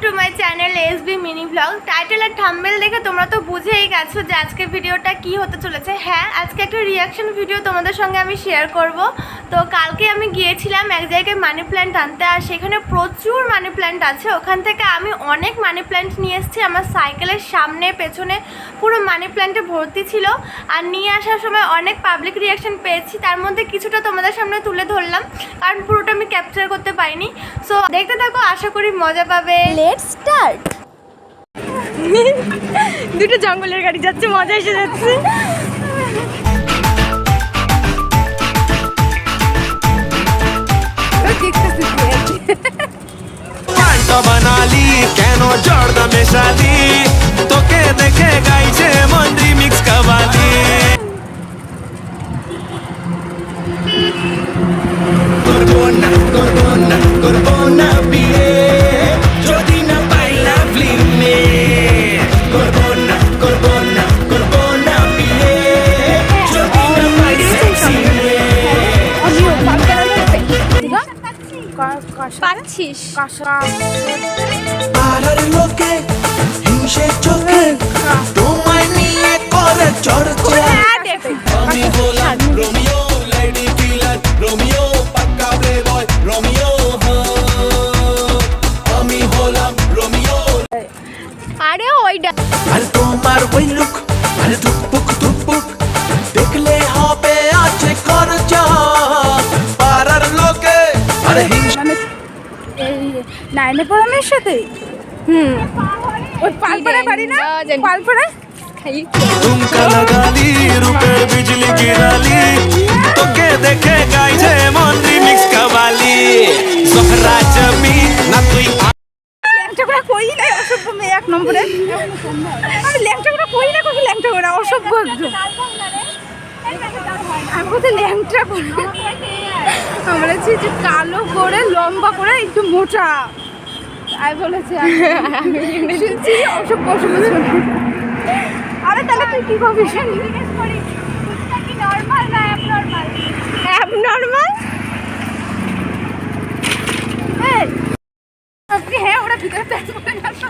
Two my channel SB mini blog. Title আর thumbnail দেখে তোমরা তো বুঝেই গেছো যে আজকে ভিডিওটা কি হতে চলেছে। হ্যাঁ, আজকে একটা রিয়াকশন ভিডিও তোমাদের সঙ্গে আমি শেয়ার করব। তো কালকে আমি গিয়েছিলাম এক জায়গায় মানি প্ল্যান্ট আনতে, আর সেখানে প্রচুর মানি প্ল্যান্ট আছে। ওখান থেকে আমি অনেক মানি প্ল্যান্ট নিয়ে এসেছি। আমার সাইকেলের সামনে পেছনে পুরো মানি প্ল্যান্টে ভর্তি ছিল। আর নিয়ে আসার সময় অনেক পাবলিক রিয়াকশন পেয়েছি, তার মধ্যে কিছুটা তোমাদের সামনে তুলে ধরলাম, কারণ পুরোটা আমি ক্যাপচার করতে পারিনি। সো দেখতে থাকো, আশা করি মজা পাবে। Let's start. দুটো জঙ্গলের গাড়ি যাচ্ছে, মজা এসে যাচ্ছে। বানালি কেন জর্দা মেশালি, তোকে দেখে গাইছে মন্ত্রী মিক্স কাবালি। করবো না বিয়ে যদি না পাই লাভলি মেয়ে। করবো না বিয়ে যদি না পাই সেক্সি পাচ্ছিস পাড়ার লোকে হিংসে চোখে তোমায় নিয়ে করে চর্চা। আমি বললাম রোমিও লেডি কিলার, রোমিও পাক্কা প্লে বয়, রোমিও আমি হলাম রোমিও। আরে ওইটা আর তোমার ওই লুক, আরে ধুকপুক দেখলে হবে আছে খরচা। পাড়ার লোকে আরে হিংসা নাইনে পড়ানোর সাথে ওই পালপাড়া বাড়ি না, পালপাড়া तुमका लगाली रुपए बिजली गिराली, তোকে দেখে গাইছে মন্ত্রী মিক্স কাবালি। জহরা জমি না তুই ল্যাংটা করে কই নাই, অসভ্য মেয়ে এক নম্বরে। আমি ল্যাংটা করে কই না, কই ল্যাংটা করে অসভ্য একদম। আমি কোথায় ল্যাংটা করে, আমরা যে কালো করে লম্বা করে একটু মোটা, তাই বলেছে অসভ্য অসভ্য। আরে তাহলে তুই কি ভাবি নর্মাল না অ্যাবনর্মাল? আপনি হ্যাঁ, ওরা ভিতরে প্যান্ট পরে না তো।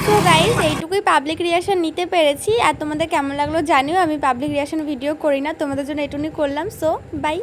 তো গাইজ, এইটুকুই পাবলিক রিয়াকশন নিতে পেরেছি। আর তোমাদের কেমন লাগলো জানিও। আমি পাবলিক রিয়াকশন ভিডিও করি না, তোমাদের জন্য এটুকুই করলাম। So by.